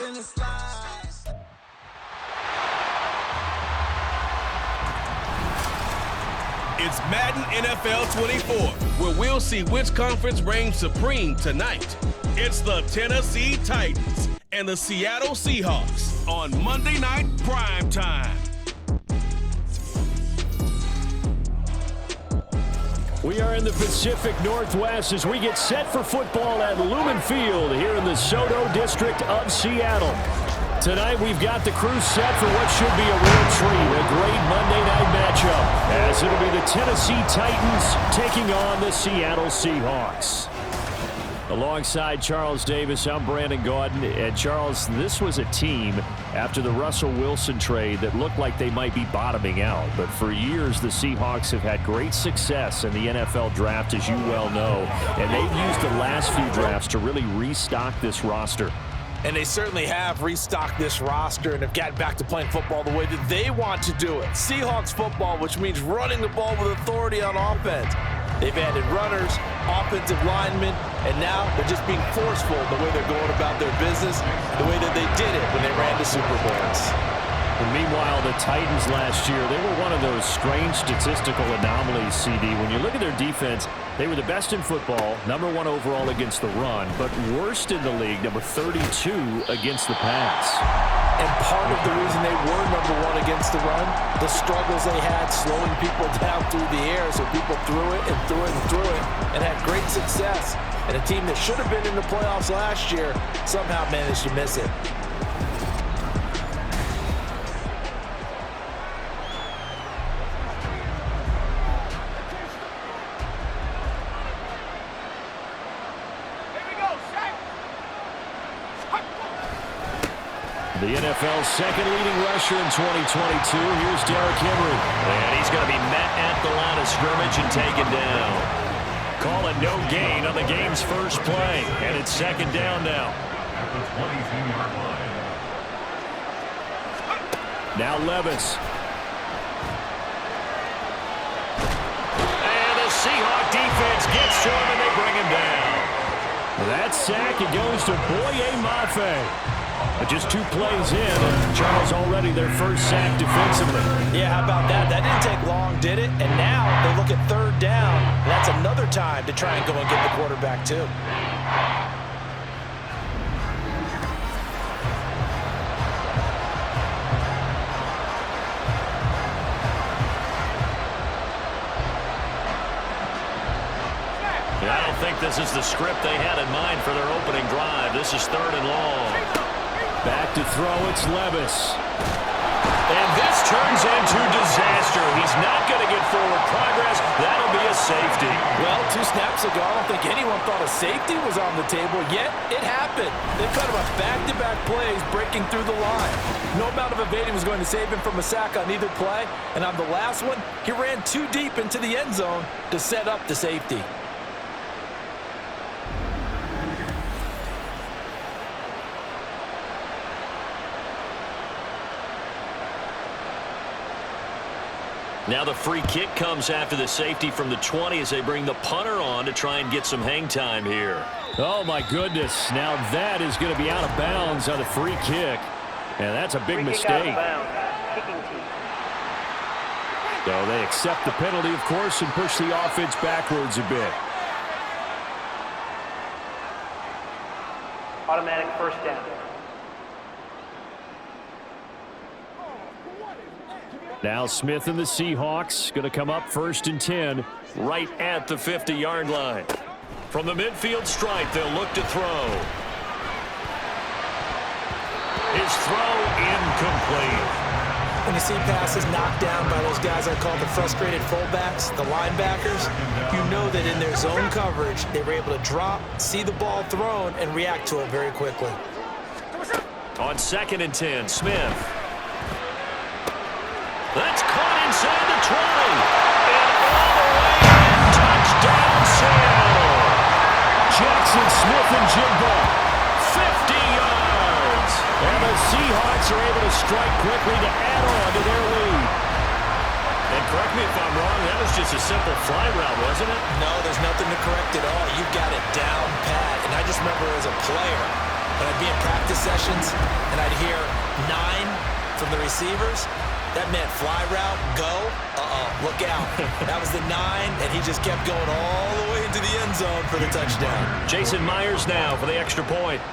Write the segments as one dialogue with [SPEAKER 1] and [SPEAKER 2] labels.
[SPEAKER 1] It's Madden NFL 24, where we'll see which conference reigns supreme tonight. It's the Tennessee Titans and the Seattle Seahawks on Monday Night Prime Time.
[SPEAKER 2] We are in the Pacific Northwest as we get set for football at Lumen Field here in the Soto District of Seattle. Tonight we've got the crew set for what should be a real treat, a great Monday night matchup, as it'll be the Tennessee Titans taking on the Seattle Seahawks. Alongside Charles Davis, I'm Brandon Gaudin. And Charles, this was a team after the Russell Wilson trade that looked like they might be bottoming out. But for years, the Seahawks have had great success in the NFL draft, as you well know. And they've used the last few drafts to really restock this roster.
[SPEAKER 3] And they certainly have restocked this roster and have gotten back to playing football the way that they want to do it. Seahawks football, which means running the ball with authority on offense. They've added runners, offensive linemen, and now they're just being forceful in the way they're going about their business, the way that they did it when they ran the Super Bowls.
[SPEAKER 2] And meanwhile, the Titans last year, they were one of those strange statistical anomalies, CD. When you look at their defense, they were the best in football, #1 overall against the run, but worst in the league, number 32 against the pass.
[SPEAKER 3] And part of the reason they were #1 against the run, the struggles they had slowing people down through the air, so people threw it and threw it and threw it and had great success. And a team that should have been in the playoffs last year somehow managed to miss it.
[SPEAKER 2] The NFL's second leading rusher in 2022. Here's Derrick Henry.
[SPEAKER 4] And he's going to be met at the line of scrimmage and taken down.
[SPEAKER 2] Call it no gain on the game's first play. And it's second down now. Now Levis.
[SPEAKER 4] And the Seahawk defense gets to him and they bring him down.
[SPEAKER 2] That sack, it goes to Boye Mafe. But just 2 plays in, and Charles already their first sack defensively.
[SPEAKER 3] Yeah, how about that? That didn't take long, did it? And now they look at third down. And that's another time to try and go and get the quarterback, too.
[SPEAKER 4] I don't think this is the script they had in mind for their opening drive. This is 3rd and long.
[SPEAKER 2] Back to throw, it's Levis.
[SPEAKER 4] And this turns into disaster. He's not going to get forward progress. That'll be a safety.
[SPEAKER 3] Well, 2 snaps ago, I don't think anyone thought a safety was on the table, yet it happened. They've kind of a back-to-back plays breaking through the line. No amount of evading was going to save him from a sack on either play, and on the last one, he ran too deep into the end zone to set up the safety.
[SPEAKER 4] Now the free kick comes after the safety from the 20 as they bring the punter on to try and get some hang time here.
[SPEAKER 2] Oh, my goodness. Now that is going to be out of bounds on the free kick. And that's a big mistake. So they accept the penalty, of course, and push the offense backwards a bit.
[SPEAKER 5] Automatic first down.
[SPEAKER 2] Now Smith and the Seahawks going to come up 1st and 10.
[SPEAKER 4] Right at the 50-yard line. From the midfield stripe, they'll look to throw. His throw incomplete.
[SPEAKER 3] When you see passes knocked down by those guys I call the frustrated fullbacks, the linebackers, you know that in their zone coverage, they were able to drop, see the ball thrown, and react to it very quickly.
[SPEAKER 4] On 2nd and 10, Smith. That's caught inside the 20. And all the way in. Touchdown, Seattle.
[SPEAKER 2] Jackson Smith and Jigba.
[SPEAKER 4] 50 yards.
[SPEAKER 2] And the Seahawks are able to strike quickly to add on to their lead.
[SPEAKER 4] And correct me if I'm wrong, that was just a simple fly route, wasn't it?
[SPEAKER 3] No, there's nothing to correct at all. You've got it down pat. And I just remember as a player, when I'd be in practice sessions and I'd hear 9 from the receivers, that meant fly route, go, look out. That was the 9, and he just kept going all the way into the end zone for the touchdown.
[SPEAKER 4] Jason Myers now for the extra point.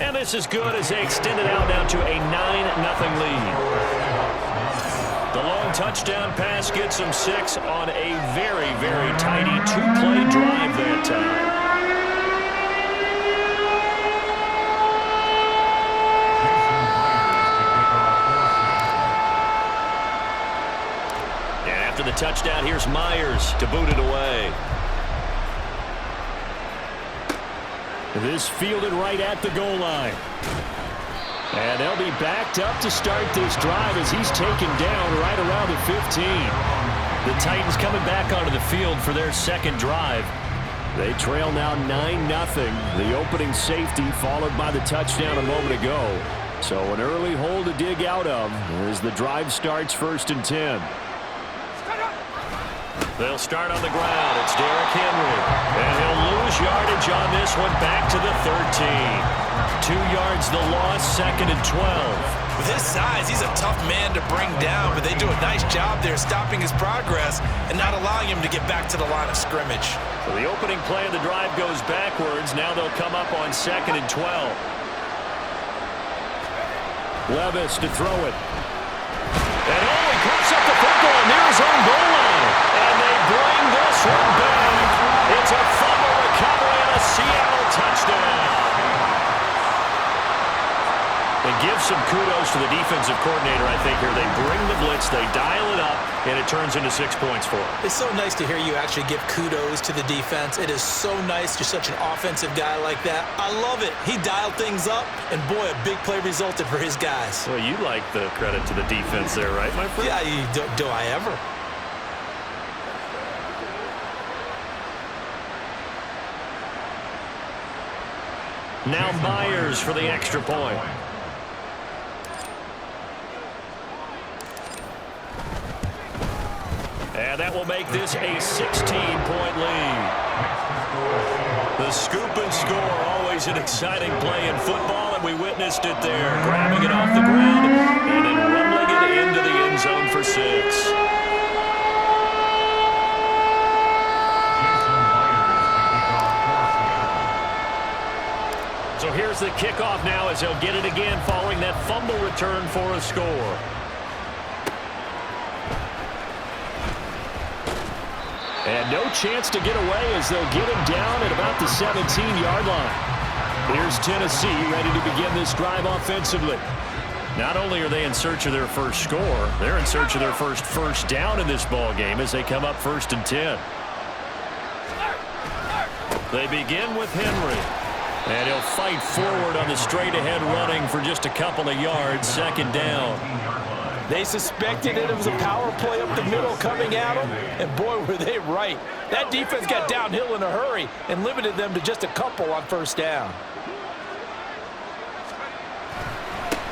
[SPEAKER 4] And this is good as they extend it out now to a 9-0 lead. The long touchdown pass gets them 6 on a very, very tidy 2-play drive that time. And after the touchdown, here's Myers to boot it away.
[SPEAKER 2] This fielded right at the goal line. And they'll be backed up to start this drive as he's taken down right around the 15.
[SPEAKER 4] The Titans coming back onto the field for their second drive.
[SPEAKER 2] They trail now 9-0. The opening safety followed by the touchdown a moment ago. So an early hole to dig out of as the drive starts 1st and 10.
[SPEAKER 4] They'll start on the ground. It's Derrick Henry. And he'll lose yardage on this one back to the 13. 2 yards the loss, 2nd and 12.
[SPEAKER 3] With his size, he's a tough man to bring down, but they do a nice job there stopping his progress and not allowing him to get back to the line of scrimmage.
[SPEAKER 4] So the opening play of the drive goes backwards. Now they'll come up on 2nd and 12.
[SPEAKER 2] Levis to throw it.
[SPEAKER 4] And he coughs up the football near his own goal line. And they bring this one back. It's a fumble recovery and a Seattle touchdown. And give some kudos to the defensive coordinator, I think, here. They bring the blitz, they dial it up, and it turns into 6 points for them.
[SPEAKER 3] It's so nice to hear you actually give kudos to the defense. It is so nice. You're such an offensive guy like that. I love it. He dialed things up, and boy, a big play resulted for his guys.
[SPEAKER 4] Well, you like the credit to the defense there, right, my friend?
[SPEAKER 3] Yeah, do I ever?
[SPEAKER 4] Now Myers for the extra point. And that will make this a 16-point lead. The scoop and score, always an exciting play in football, and we witnessed it there. Grabbing it off the ground and then rumbling it into the end zone for 6. So here's the kickoff now as they'll get it again following that fumble return for a score.
[SPEAKER 2] And no chance to get away as they'll get him down at about the 17-yard line. Here's Tennessee ready to begin this drive offensively.
[SPEAKER 4] Not only are they in search of their first score, they're in search of their first down in this ball game as they come up 1st and 10. They begin with Henry. And he'll fight forward on the straight-ahead running for just a couple of yards, 2nd down.
[SPEAKER 3] They suspected it was a power play up the middle coming at them, and boy, were they right. That defense got downhill in a hurry and limited them to just a couple on 1st down.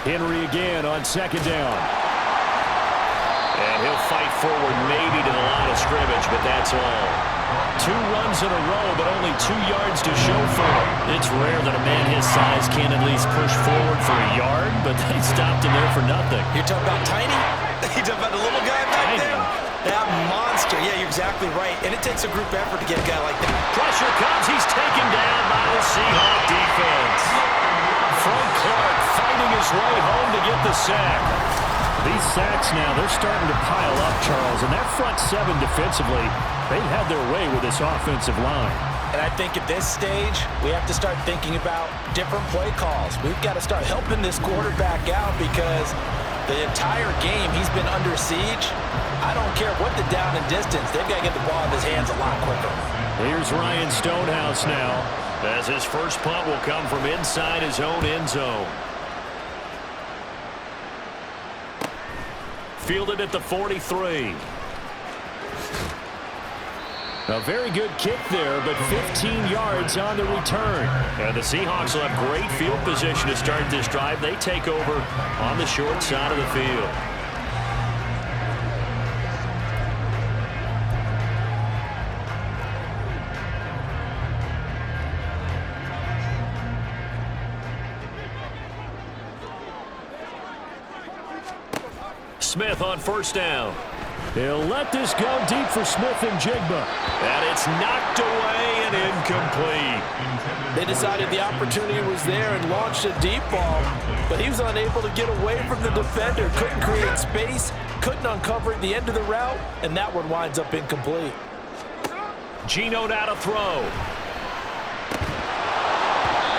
[SPEAKER 2] Henry again on 2nd down.
[SPEAKER 4] And he'll fight forward maybe to the line of scrimmage, but that's all. 2 runs in a row, but only 2 yards to show for it. It's rare that a man his size can at least push forward for a yard, but they stopped him there for nothing.
[SPEAKER 3] You're talking about tiny? You're talking about the little guy back there? That monster. Yeah, you're exactly right. And it takes a group effort to get a guy like that.
[SPEAKER 4] Pressure comes. He's taken down by the Seahawks defense. Frank Clark fighting his way home to get the sack.
[SPEAKER 2] These sacks now, they're starting to pile up, Charles. And that front 7 defensively, they've had their way with this offensive line.
[SPEAKER 3] And I think at this stage, we have to start thinking about different play calls. We've got to start helping this quarterback out because the entire game he's been under siege. I don't care what the down and distance. They've got to get the ball in his hands a lot quicker.
[SPEAKER 2] Here's Ryan Stonehouse now.
[SPEAKER 4] As his first punt will come from inside his own end zone. Fielded at the 43.
[SPEAKER 2] A very good kick there, but 15 yards on the return.
[SPEAKER 4] And the Seahawks will have great field position to start this drive. They take over on the short side of the field. Smith on first down.
[SPEAKER 2] He'll let this go deep for Smith and Jigba.
[SPEAKER 4] And it's knocked away and incomplete.
[SPEAKER 3] They decided the opportunity was there and launched a deep ball, but he was unable to get away from the defender, couldn't create space, couldn't uncover the end of the route, and that one winds up incomplete.
[SPEAKER 4] Geno now to throw.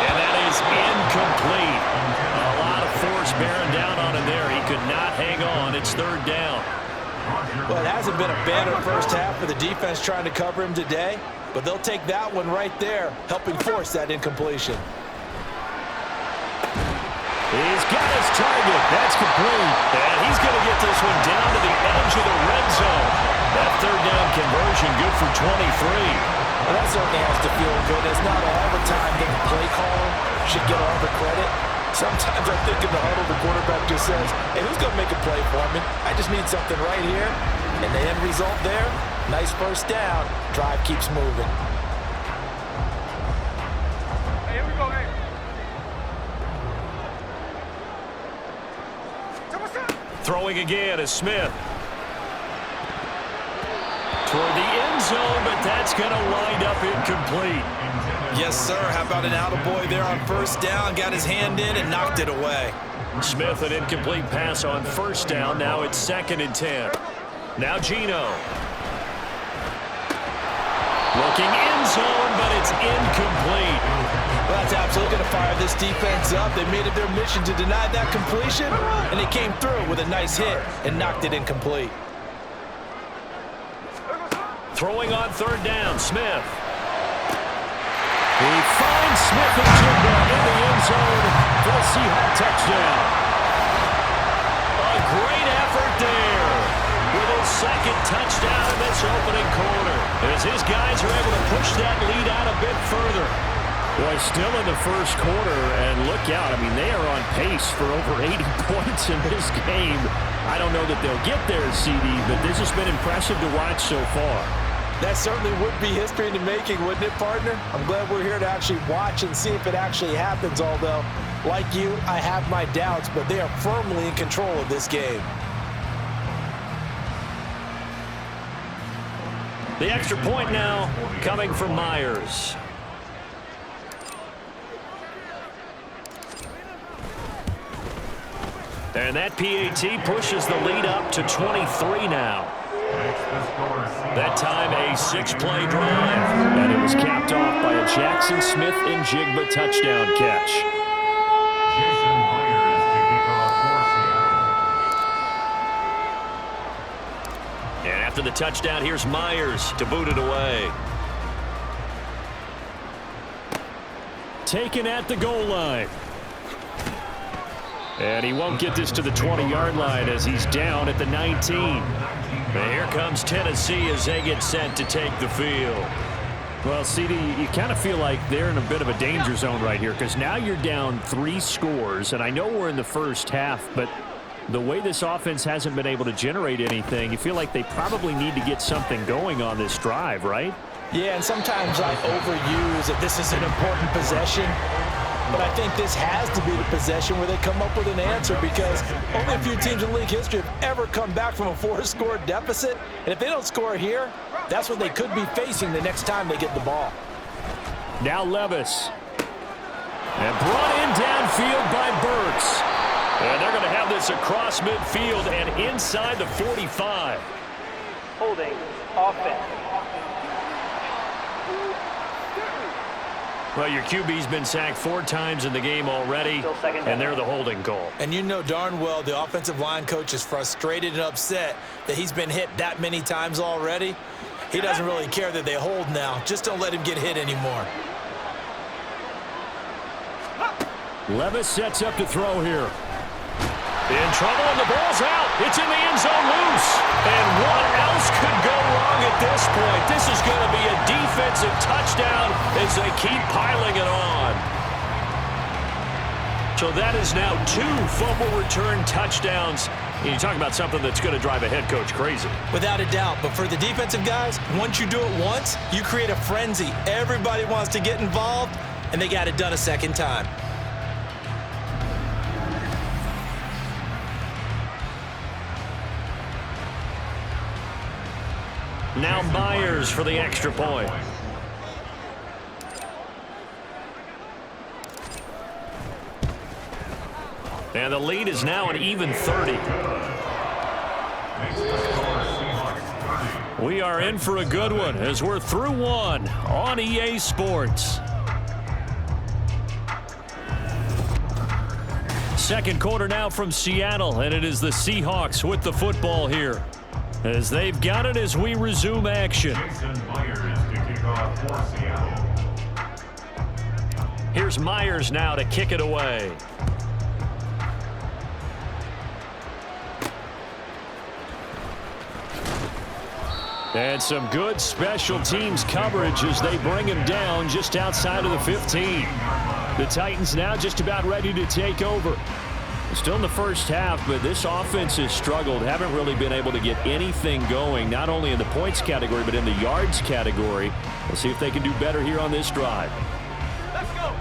[SPEAKER 4] And that is incomplete. A lot of force bearing down on him there. He could not hang on. It's third down.
[SPEAKER 3] Well, it hasn't been a banner first half for the defense trying to cover him today, but they'll take that one right there, helping force that incompletion.
[SPEAKER 2] He's got his target. That's complete.
[SPEAKER 4] And he's going to get this one down to the edge of the red zone. That third down conversion good for 23.
[SPEAKER 3] Well, that certainly has to feel good. It's not all the time that the play caller should get all the credit. Sometimes I think in the huddle, the quarterback just says, hey, who's going to make a play for me? I just need something right here. And the end result there, nice first down. Drive keeps moving.
[SPEAKER 5] Hey, here we go, hey.
[SPEAKER 4] Throwing again is Smith. Toward the end zone, but that's going to wind up incomplete.
[SPEAKER 3] Yes, sir. How about an attaboy there on first down? Got his hand in and knocked it away.
[SPEAKER 4] Smith, an incomplete pass on first down. Now it's 2nd and 10. Now Geno. Looking end zone, but it's incomplete.
[SPEAKER 3] Well, that's absolutely going to fire this defense up. They made it their mission to deny that completion, and they came through with a nice hit and knocked it incomplete.
[SPEAKER 4] Throwing on third down, Smith.
[SPEAKER 2] He finds Smith and Jigba in the end zone for the Seahawks touchdown.
[SPEAKER 4] A great effort there with his 2nd touchdown in this opening quarter, as his guys are able to push that lead out a bit further.
[SPEAKER 2] Boy, still in the first quarter, and look out. I mean, they are on pace for over 80 points in this game. I don't know that they'll get there, CD, but this has been impressive to watch so far.
[SPEAKER 3] That certainly would be history in the making, wouldn't it, partner? I'm glad we're here to actually watch and see if it actually happens, although, like you, I have my doubts, but they are firmly in control of this game.
[SPEAKER 4] The extra point now coming from Myers. And that PAT pushes the lead up to 23 now. That time a 6-play drive.
[SPEAKER 2] And it was capped off by a Jackson Smith and Jigba touchdown catch.
[SPEAKER 4] And after the touchdown, here's Myers to boot it away.
[SPEAKER 2] Taken at the goal line. And he won't get this to the 20-yard line as he's down at the 19.
[SPEAKER 4] And here comes Tennessee as they get set to take the field.
[SPEAKER 2] Well, CD, you kind of feel like they're in a bit of a danger zone right here because now you're down 3 scores, and I know we're in the first half, but the way this offense hasn't been able to generate anything, you feel like they probably need to get something going on this drive, right?
[SPEAKER 3] Yeah, and sometimes I overuse that this is an important possession. But I think this has to be the possession where they come up with an answer because only a few teams in league history have ever come back from a 4-score deficit. And if they don't score here, that's what they could be facing the next time they get the ball.
[SPEAKER 2] Now Levis. And brought in downfield by Burks.
[SPEAKER 4] And they're going to have this across midfield and inside the 45.
[SPEAKER 5] Holding offense.
[SPEAKER 4] Well, your QB's been sacked 4 times in the game already, and they're the holding call.
[SPEAKER 3] And you know darn well the offensive line coach is frustrated and upset that he's been hit that many times already. He doesn't really care that they hold now. Just don't let him get hit anymore.
[SPEAKER 2] Levis sets up to throw here.
[SPEAKER 4] In trouble, and the ball's out. It's in the end zone loose. And what else could go wrong at this point? This is going to be a defensive touchdown as they keep piling it on. So that is now 2 fumble return touchdowns. And you talk about something that's going to drive a head coach crazy.
[SPEAKER 3] Without a doubt. But for the defensive guys, once you do it once, you create a frenzy. Everybody wants to get involved, and they got it done a second time.
[SPEAKER 4] Now Myers for the extra point. And the lead is now an even 30. We are in for a good one as we're through one on EA Sports. Second quarter now from Seattle, and it is the Seahawks with the football here, as they've got it as we resume action. Here's Myers now to kick it away. And some good special teams coverage as they bring him down just outside of the 15. The Titans now just about ready to take over. Still in the first half, but this offense has struggled. Haven't really been able to get anything going, not only in the points category, but in the yards category. We'll see if they can do better here on this drive.
[SPEAKER 5] Let's go.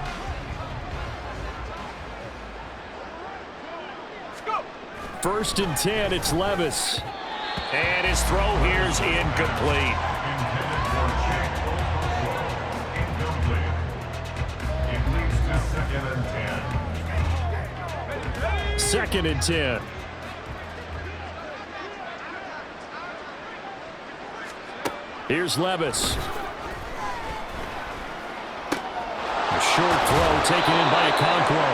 [SPEAKER 5] Let's go.
[SPEAKER 2] First and 10, it's Levis.
[SPEAKER 4] And his throw here is incomplete.
[SPEAKER 2] Second and 10. Here's Levis. A short throw taken in by Okonkwo.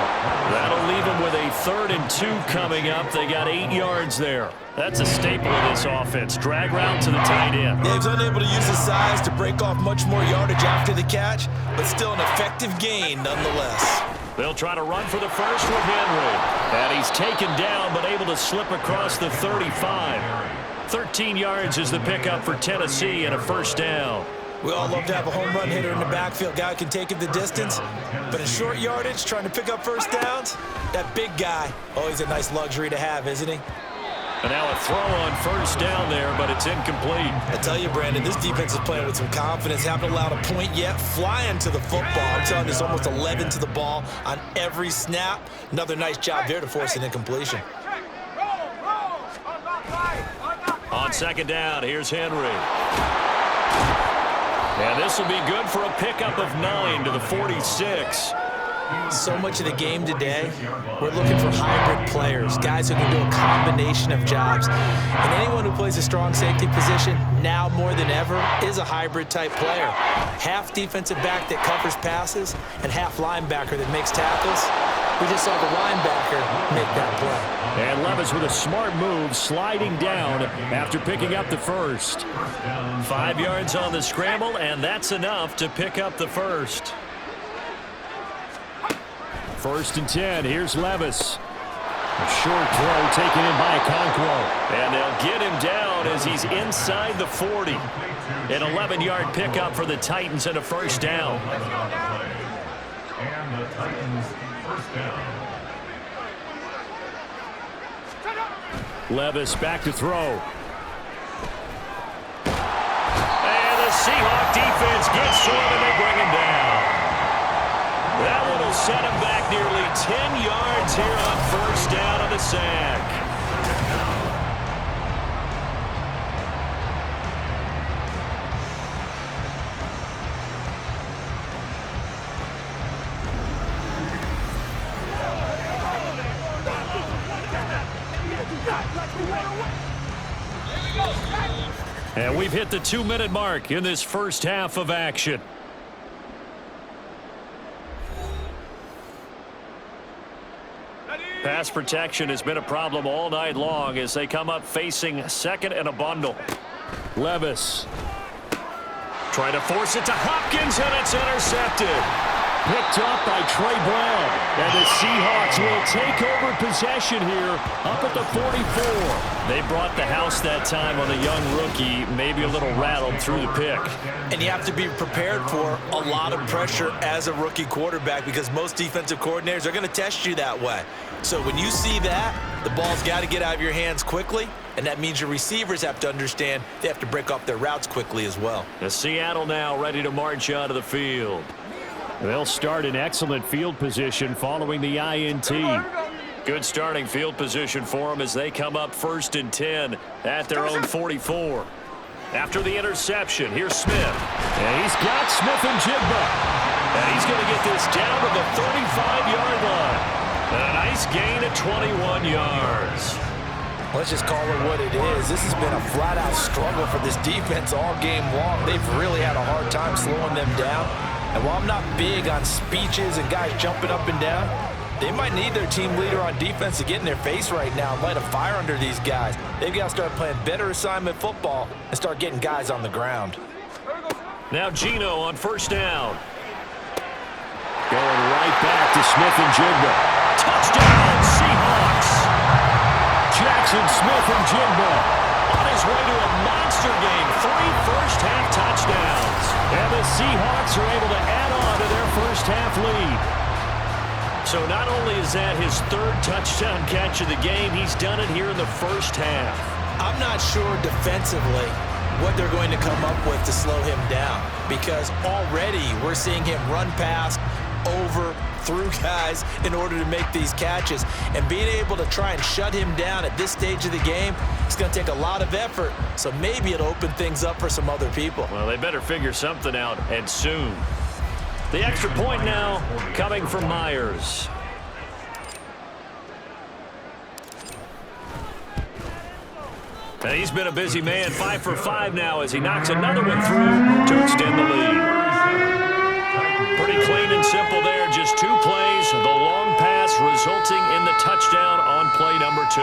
[SPEAKER 2] That'll leave him with a 3rd and 2 coming up. They got 8 yards there. That's a staple of this offense. Drag route to the tight end.
[SPEAKER 3] Yeah, he's unable to use his size to break off much more yardage after the catch, but still an effective gain nonetheless.
[SPEAKER 4] They'll try to run for the first with Henry. And he's taken down, but able to slip across the 35. 13 yards is the pickup for Tennessee and a first down.
[SPEAKER 3] We all love to have a home run hitter in the backfield. Guy can take it the distance, but in short yardage, trying to pick up first downs, that big guy, always a nice luxury to have, isn't he?
[SPEAKER 4] And now a throw on first down there, but it's incomplete.
[SPEAKER 3] I tell you, Brandon, this defense is playing with some confidence. Haven't allowed a point yet. Flying to the football. I'm telling you, there's almost 11 to the ball on every snap. Another nice job there to force an incompletion.
[SPEAKER 4] On second down, here's Henry. And this will be good for a pickup of 9 to the 46.
[SPEAKER 3] So much of the game today, we're looking for hybrid players, guys who can do a combination of jobs. And anyone who plays a strong safety position, now more than ever, is a hybrid type player. Half defensive back that covers passes and half linebacker that makes tackles. We just saw the linebacker make that play.
[SPEAKER 2] And Levis with a smart move, sliding down after picking up the first.
[SPEAKER 4] 5 yards on the scramble, and that's enough to pick up the first.
[SPEAKER 2] First and 10, here's Levis. A short throw taken in by Okonkwo.
[SPEAKER 4] And they'll get him down as he's inside the 40. An 11-yard pickup for the Titans and a first down.
[SPEAKER 6] And the Titans first down.
[SPEAKER 2] Levis back to throw.
[SPEAKER 4] And the Seahawks defense gets to him and they bring him down. That one will set him back nearly 10 yards here on first down on the sack. And we've hit the 2-minute mark in this first half of action. Pass protection has been a problem all night long as they come up facing second and a bundle.
[SPEAKER 2] Levis.
[SPEAKER 4] Trying to force it to Hopkins, and it's intercepted.
[SPEAKER 2] Picked up by Trey Brown. And the Seahawks will take over possession here up at the 44.
[SPEAKER 4] They brought the house that time on the young rookie, maybe a little rattled through the pick.
[SPEAKER 3] And you have to be prepared for a lot of pressure as a rookie quarterback because most defensive coordinators are going to test you that way. So when you see that, the ball's got to get out of your hands quickly, and that means your receivers have to understand they have to break off their routes quickly as well.
[SPEAKER 4] The Seattle now ready to march onto the field.
[SPEAKER 2] They'll start in excellent field position following the INT.
[SPEAKER 4] Good starting field position for them as they come up first and 10 at their own 44. After the interception, here's Smith. And he's got Smith and Jigba. And he's going to get this down to the 35-yard line. And a nice gain of 21 yards.
[SPEAKER 3] Let's just call it what it is. This has been a flat-out struggle for this defense all game long. They've really had a hard time slowing them down. And while I'm not big on speeches and guys jumping up and down, they might need their team leader on defense to get in their face right now and light a fire under these guys. They've got to start playing better assignment football and start getting guys on the ground.
[SPEAKER 4] Now Geno on first down. Going right back to Smith and Jigba. Touchdown, Seahawks. Jackson Smith and Jigba on his way to a monster game. 3 first-half touchdowns. And the Seahawks are able to add on to their first-half lead. So not only is that his 3rd touchdown catch of the game, he's done it here in the first half.
[SPEAKER 3] I'm not sure defensively what they're going to come up with to slow him down, because already we're seeing him run past, over, through guys in order to make these catches. And being able to try and shut him down at this stage of the game, it's going to take a lot of effort. So maybe it'll open things up for some other people.
[SPEAKER 4] Well, they better figure something out, and soon. The extra point now coming from Myers. And he's been a busy man, 5 for 5 now as he knocks another one through to extend the lead. Pretty clean and simple there, just 2 plays. The long pass resulting in the touchdown on play number 2.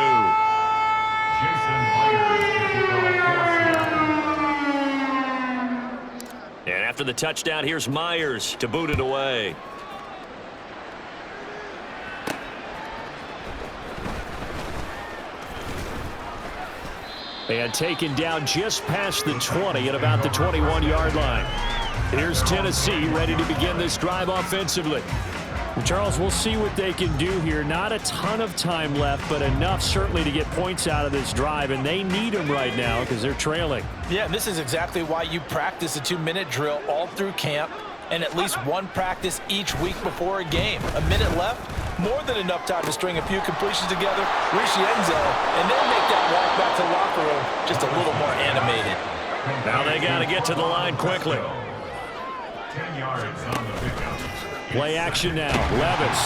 [SPEAKER 4] And after the touchdown, here's Myers to boot it away. And taken down just past the 20 at about the 21-yard line. Here's Tennessee ready to begin this drive offensively.
[SPEAKER 2] Charles, we'll see what they can do here. Not a ton of time left, but enough certainly to get points out of this drive, and they need them right now because they're trailing.
[SPEAKER 3] Yeah, and this is exactly why you practice a 2-minute drill all through camp and at least 1 practice each week before a game. A minute left, more than enough time to string a few completions together, reach the end zone, and then make that walk back to the locker room just a little more animated.
[SPEAKER 4] Now they got to get to the line quickly.
[SPEAKER 6] 10 yards on the pickup.
[SPEAKER 2] Play action now. Levis.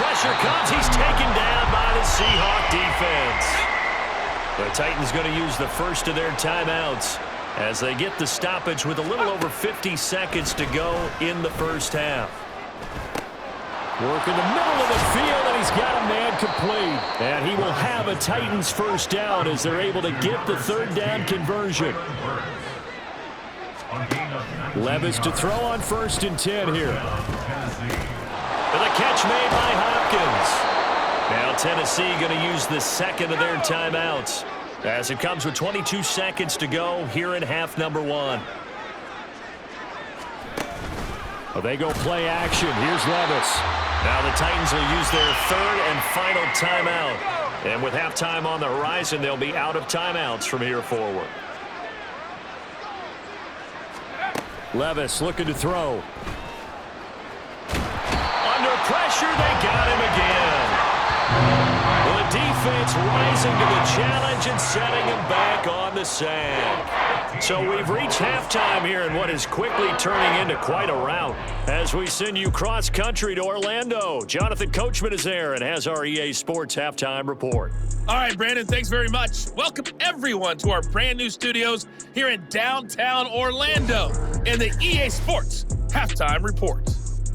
[SPEAKER 4] Pressure comes. He's taken down by the Seahawk defense. The Titans going to use the first of their timeouts as they get the stoppage with a little over 50 seconds to go in the first half.
[SPEAKER 2] Work in the middle of the field, and he's got a man complete. And he will have a Titans first down as they're able to get the 3rd down conversion. Levis to throw on 1st and 10 here.
[SPEAKER 4] With a catch made by Hopkins. Now Tennessee going to use the 2nd of their timeouts as it comes with 22 seconds to go here in half number 1.
[SPEAKER 2] Well, they go play action. Here's Levis.
[SPEAKER 4] Now the Titans will use their 3rd and final timeout. And with halftime on the horizon, they'll be out of timeouts from here forward.
[SPEAKER 2] Levis looking to throw.
[SPEAKER 4] Under pressure, they got him again. The defense rising to the challenge and setting him back on the sand. So we've reached halftime here in what is quickly turning into quite a rout as we send you cross-country to Orlando. Jonathan Coachman is there and has our EA Sports Halftime Report.
[SPEAKER 1] All right, Brandon, thanks very much. Welcome, everyone, to our brand-new studios here in downtown Orlando and the EA Sports Halftime Report.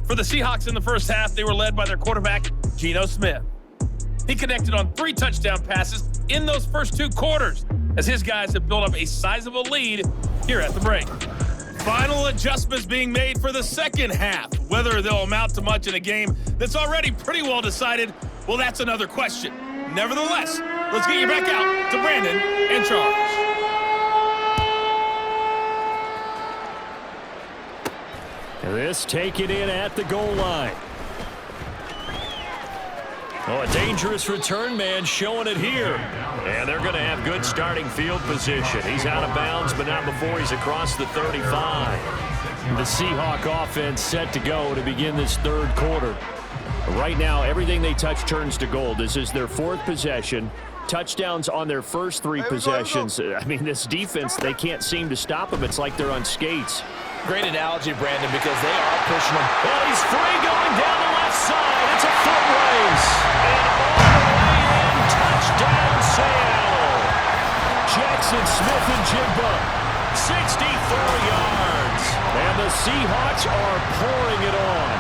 [SPEAKER 1] For the Seahawks in the first half, they were led by their quarterback, Geno Smith. He connected on 3 touchdown passes in those first 2 quarters as his guys have built up a sizable lead here at the break. Final adjustments being made for the second half. Whether they'll amount to much in a game that's already pretty well decided, well, that's another question. Nevertheless, let's get you back out to Brandon and Charles.
[SPEAKER 2] This taken in at the goal line.
[SPEAKER 4] Oh, a dangerous return man showing it here. And they're going to have good starting field position. He's out of bounds, but not before he's across the 35.
[SPEAKER 2] The Seahawk offense set to go to begin this 3rd quarter. Right now, everything they touch turns to gold. This is their 4th possession. touchdowns on their first 3 possessions. I mean, this defense, they can't seem to stop them. It's like they're on skates.
[SPEAKER 3] Great analogy, Brandon, because they are pushing him.
[SPEAKER 4] Well, he's free going down the left side. It's a foot race. And all the way in, touchdown Seattle.
[SPEAKER 2] Jackson Smith and Jigba,
[SPEAKER 4] 64 yards.
[SPEAKER 2] and the Seahawks are pouring it on.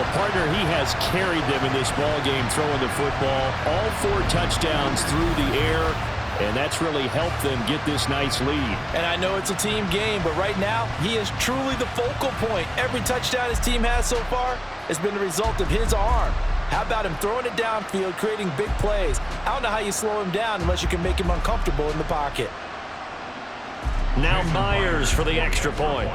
[SPEAKER 2] Well, partner, he has carried them in this ball game, throwing the football. All 4 touchdowns through the air, and that's really helped them get this nice lead.
[SPEAKER 3] And I know it's a team game, but right now, he is truly the focal point. Every touchdown his team has so far has been the result of his arm. How about him throwing it downfield, creating big plays? I don't know how you slow him down unless you can make him uncomfortable in the pocket.
[SPEAKER 4] Now Myers for the extra point.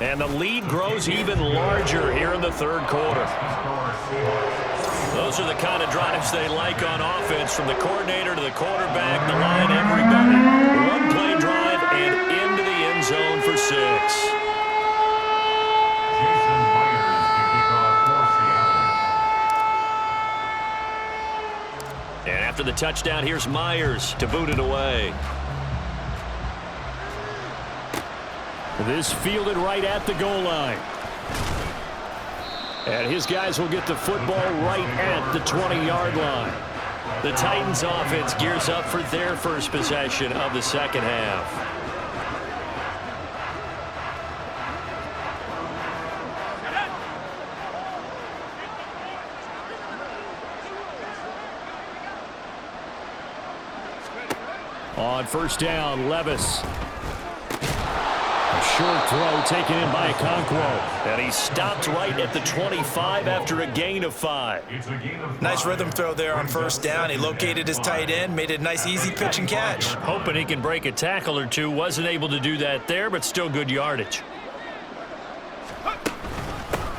[SPEAKER 4] And the lead grows even larger here in the third quarter. Those are the kind of drives they like on offense, from the coordinator to the quarterback, the line, everybody. One-play drive and into the end zone for 6. And after the touchdown, here's Myers to boot it away.
[SPEAKER 2] This fielded right at the goal line. And his guys will get the football right at the 20-yard line.
[SPEAKER 4] The Titans offense gears up for their first possession of the second half.
[SPEAKER 2] On first down, Levis. Short throw taken in by Okonkwo.
[SPEAKER 4] And he stopped right at the 25 after a gain of 5.
[SPEAKER 3] Nice rhythm throw there on first down. He located his tight end, made it a nice easy pitch and catch.
[SPEAKER 4] Hoping he can break a tackle or two. Wasn't able to do that there, but still good yardage.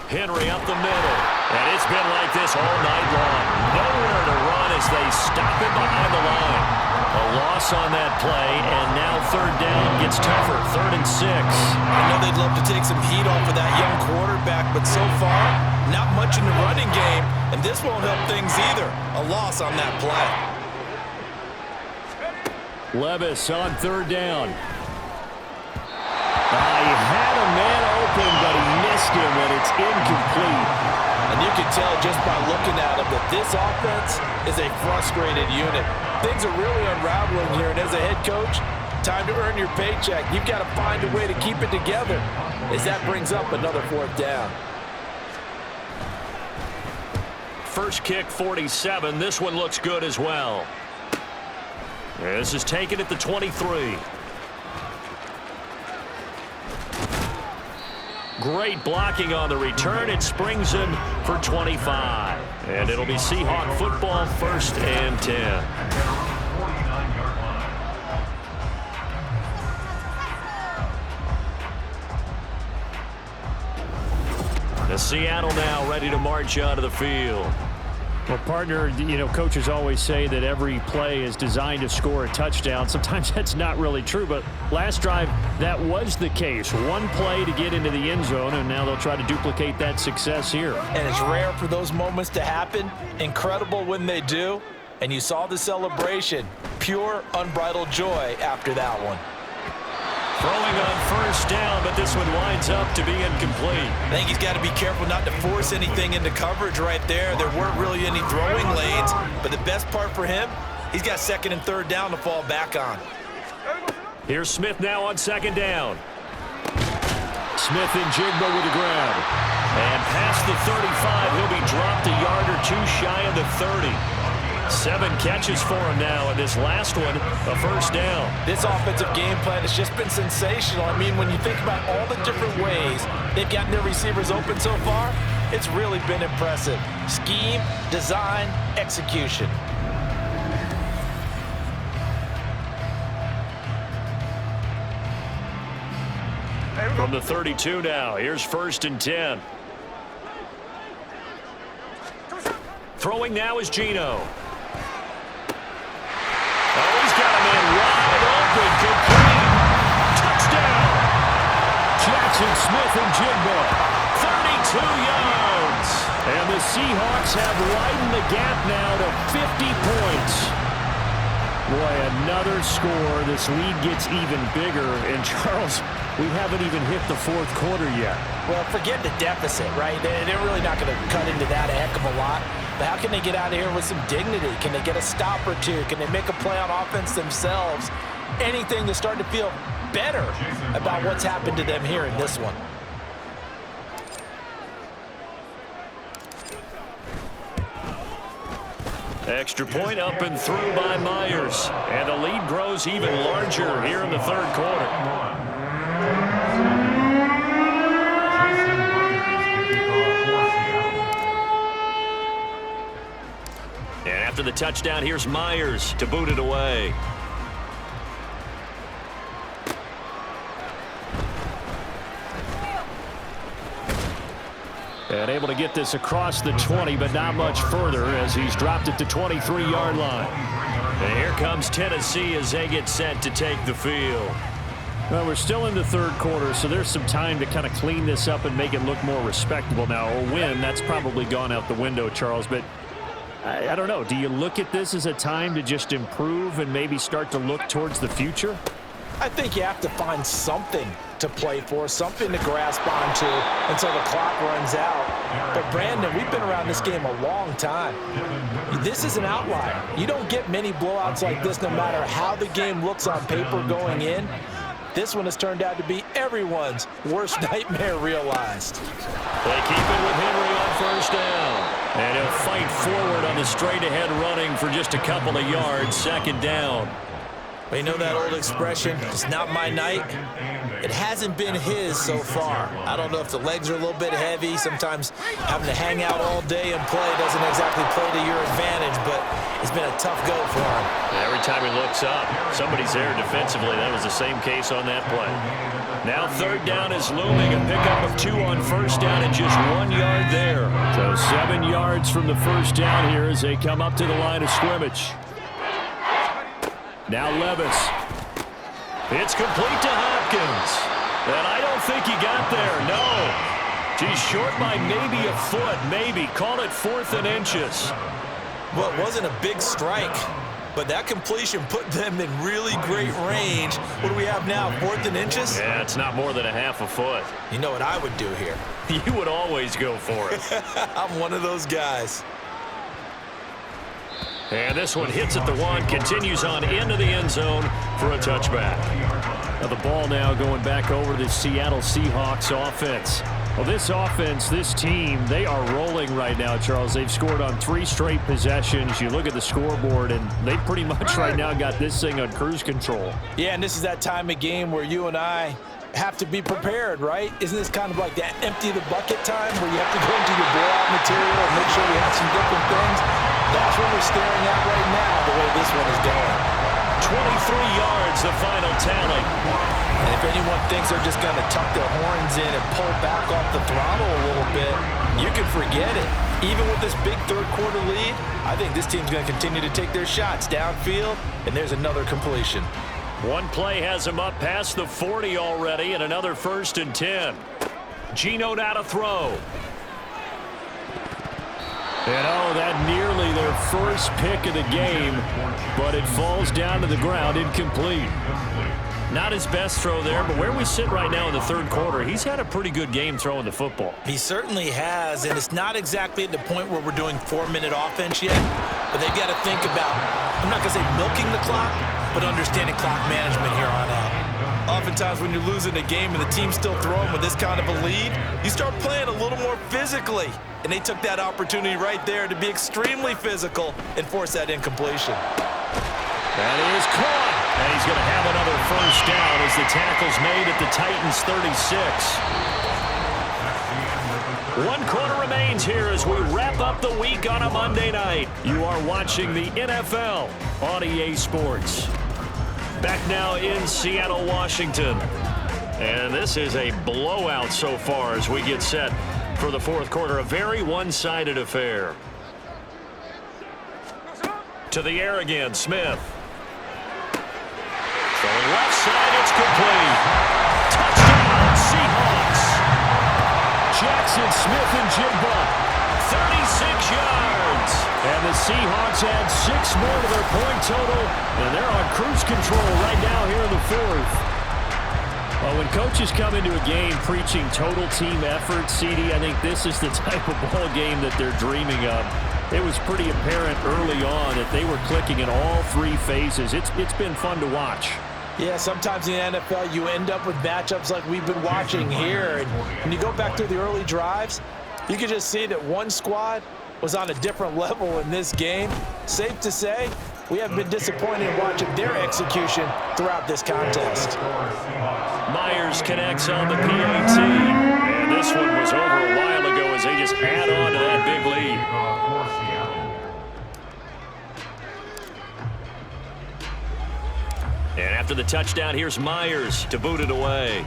[SPEAKER 4] Henry up the middle. And it's been like this all night long. Nowhere to run as they stop him behind the line. A loss on that play, and now third down gets tougher. 3rd and 6.
[SPEAKER 3] I know they'd love to take some heat off of that young quarterback, but so far, not much in the running game, and this won't help things either. A loss on that play.
[SPEAKER 2] Levis on third down. He had a man open, but he missed him, and it's incomplete.
[SPEAKER 3] And you can tell just by looking at him that this offense is a frustrated unit. Things are really unraveling here, and as a head coach, time to earn your paycheck. You've got to find a way to keep it together as that brings up another 4th down.
[SPEAKER 4] First kick, 47. This one looks good as well. This is taken at the 23. Great blocking on the return. It springs him for 25. And it'll be Seahawk football, 1st and 10. The Seattle now ready to march onto the field.
[SPEAKER 2] Well, partner, you know, coaches always say that every play is designed to score a touchdown. Sometimes that's not really true, but last drive, that was the case. One play to get into the end zone, and now they'll try to duplicate that success here.
[SPEAKER 3] And it's rare for those moments to happen. Incredible when they do. And you saw the celebration. Pure, unbridled joy after that one.
[SPEAKER 4] Throwing on first down, but this one winds up to be incomplete.
[SPEAKER 3] I think he's got to be careful not to force anything into coverage right there. There weren't really any throwing lanes, but the best part for him, he's got 2nd and 3rd down to fall back on.
[SPEAKER 4] Here's Smith now on 2nd down.
[SPEAKER 2] Smith and Jigba with the grab.
[SPEAKER 4] And past the 35, he'll be dropped a yard or 2 shy of the 30. 7 catches for him now, and this last one, a first down.
[SPEAKER 3] This offensive game plan has just been sensational. I mean, when you think about all the different ways they've gotten their receivers open so far, it's really been impressive. Scheme, design, execution.
[SPEAKER 4] From the 32 now, here's 1st and 10. Throwing now is Geno. Oh, he's got a man wide open. Complete. Touchdown.
[SPEAKER 2] Jackson Jackson Smith-Njigba. 32 yards. And the Seahawks have widened the gap now to 50 points. Boy, another score. This lead gets even bigger. And, Charles, we haven't even hit the fourth quarter yet.
[SPEAKER 3] Well, forget the deficit, right? They're really not going to cut into that a heck of a lot. But how can they get out of here with some dignity? Can they get a stop or two? Can they make a play on offense themselves? Anything to start to feel better about what's happened to them here in this one.
[SPEAKER 4] Extra point up and through by Myers. And the lead grows even larger here in the third quarter. And after the touchdown, here's Myers to boot it away.
[SPEAKER 2] And able to get this across the 20, but not much further as he's dropped it to 23-yard line.
[SPEAKER 4] And here comes Tennessee as they get set to take the field.
[SPEAKER 2] Well, we're still in the third quarter, so there's some time to kind of clean this up and make it look more respectable now. A win, that's probably gone out the window, Charles, but I don't know. Do you look at this as a time to just improve and maybe start to look towards the future?
[SPEAKER 3] I think you have to find something to play for, something to grasp onto until the clock runs out. But, Brandon, we've been around this game a long time. This is an outlier. You don't get many blowouts like this no matter how the game looks on paper going in. This one has turned out to be everyone's worst nightmare realized.
[SPEAKER 4] They keep it with Henry on first down. And he'll fight forward on the straight-ahead running for just a couple of yards, second down.
[SPEAKER 3] Well, you know that old expression, it's not my night? It hasn't been his so far. I don't know if the legs are a little bit heavy. Sometimes having to hang out all day and play doesn't exactly play to your advantage, but it's been a tough go for him.
[SPEAKER 4] Every time he looks up, somebody's there defensively. That was the same case on that play. Now third down is looming. A pickup of 2 on first down and just 1 yard there.
[SPEAKER 2] So 7 yards from the first down here as they come up to the line of scrimmage. Now Levis.
[SPEAKER 4] It's complete to Hopkins. And I don't think he got there. No. He's short by maybe a foot. Maybe. Call it 4th and inches.
[SPEAKER 3] Well, it wasn't a big strike, but that completion put them in really great range. What do we have now, 4th and inches?
[SPEAKER 4] Yeah, it's not more than a half a foot.
[SPEAKER 3] You know what I would do here?
[SPEAKER 4] You would always go for it.
[SPEAKER 3] I'm one of those guys.
[SPEAKER 4] And this one hits at the 1, continues on into the end zone for a touchback.
[SPEAKER 2] Now the ball now going back over the Seattle Seahawks offense. Well, this offense, this team, they are rolling right now, Charles. They've scored on 3 straight possessions. You look at the scoreboard, and they pretty much right now got this thing on cruise control.
[SPEAKER 3] Yeah, and this is that time of game where you and I have to be prepared, right? Isn't this kind of like that empty the bucket time where you have to go into your blowout material and make sure we have some different things? That's what we're staring at right now, the way this one is going.
[SPEAKER 4] 23 yards, the final tally.
[SPEAKER 3] And if anyone thinks they're just going to tuck their horns in and pull back off the throttle a little bit, you can forget it. Even with this big third quarter lead, I think this team's going to continue to take their shots downfield, and there's another completion.
[SPEAKER 4] One play has him up past the 40 already, and another 1st and 10. Geno now to throw.
[SPEAKER 2] And that nearly their first pick of the game, but it falls down to the ground incomplete.
[SPEAKER 4] Not his best throw there, but where we sit right now in the third quarter, he's had a pretty good game throwing the football.
[SPEAKER 3] He certainly has, and it's not exactly at the point where we're doing 4-minute offense yet, but they've got to think about, I'm not going to say milking the clock, but understanding clock management here on out. Oftentimes when you're losing a game and the team's still throwing with this kind of a lead, you start playing a little more physically. And they took that opportunity right there to be extremely physical and force that incompletion.
[SPEAKER 4] That is caught. And he's going to have another first down as the tackle's made at the Titans' 36. 1 quarter remains here as we wrap up the week on a Monday night. You are watching the NFL on EA Sports. Back now in Seattle, Washington. And this is a blowout so far as we get set for the fourth quarter. A very one-sided affair. To the air again, Smith. Throwing left side, it's complete. Touchdown, Seahawks.
[SPEAKER 2] Jackson Smith-Njigba, 36 yards. And the Seahawks add 6 more to their point total, and they're on cruise control right now here in the fourth. Well, when coaches come into a game preaching total team effort, CD, I think this is the type of ball game that they're dreaming of. It was pretty apparent early on that they were clicking in all 3 phases. It's been fun to watch.
[SPEAKER 3] Yeah, sometimes in the NFL you end up with matchups like we've been watching here. And when you go back to the early drives, you can just see that one squad was on a different level in this game. Safe to say, we have been disappointed in watching their execution throughout this contest.
[SPEAKER 4] Myers connects on the PAT. And this one was over a while ago as they just add on to that big lead. And after the touchdown, here's Myers to boot it away.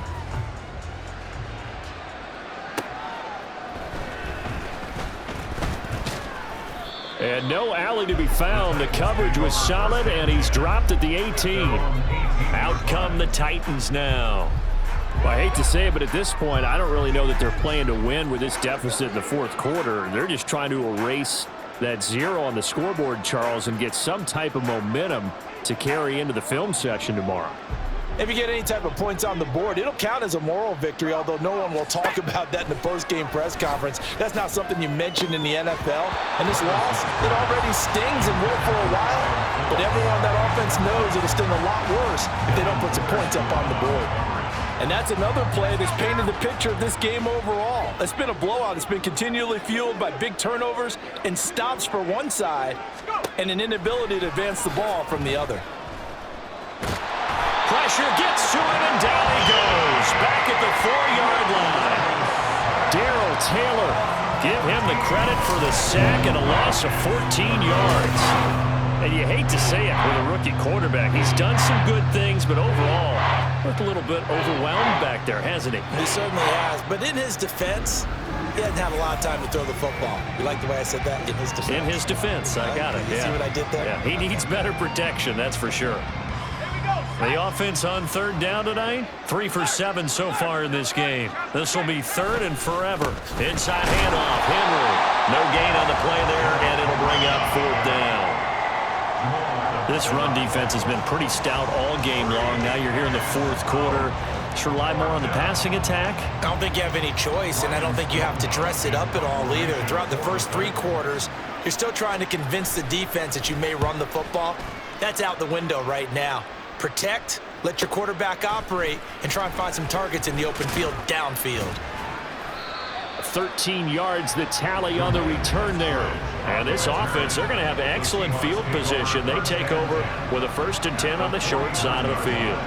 [SPEAKER 2] And no alley to be found. The coverage was solid, and he's dropped at the 18.
[SPEAKER 4] Out come the Titans now.
[SPEAKER 2] Well, I hate to say it, but at this point, I don't really know that they're playing to win with this deficit in the fourth quarter. They're just trying to erase that 0 on the scoreboard, Charles, and get some type of momentum to carry into the film session tomorrow.
[SPEAKER 3] If you get any type of points on the board, it'll count as a moral victory, although no one will talk about that in the post-game press conference. That's not something you mentioned in the NFL. And this loss, it already stings and will for a while, but everyone on that offense knows it'll sting a lot worse if they don't put some points up on the board. And that's another play that's painted the picture of this game overall. It's been a blowout. It's been continually fueled by big turnovers and stops for one side and an inability to advance the ball from the other.
[SPEAKER 4] Pressure gets to him, and down he goes. Back at the 4-yard line.
[SPEAKER 2] Darrell Taylor.
[SPEAKER 4] Give him the credit for the sack and a loss of 14 yards.
[SPEAKER 2] And you hate to say it with a rookie quarterback. He's done some good things, but overall, looked a little bit overwhelmed back there, hasn't he?
[SPEAKER 3] He certainly has. But in his defense, he hasn't had a lot of time to throw the football. You like the way I said that? In his defense.
[SPEAKER 4] In his defense, I got it.
[SPEAKER 3] You see what I did there?
[SPEAKER 4] Yeah, he needs better protection, that's for sure. The offense on third down tonight, 3 for 7 so far in this game. This will be third and forever. Inside handoff, Henry. No gain on the play there, and it'll bring up 4th down. This run defense has been pretty stout all game long. Now you're here in the fourth quarter. Should rely more on the passing attack.
[SPEAKER 3] I don't think you have any choice, and I don't think you have to dress it up at all either. Throughout the first 3 quarters, you're still trying to convince the defense that you may run the football. That's out the window right now. Protect, let your quarterback operate, and try and find some targets in the open field downfield.
[SPEAKER 2] 13 yards the tally on the return there.
[SPEAKER 4] And this offense, they're going to have excellent field position. They take over with a 1st and 10 on the short side of the field.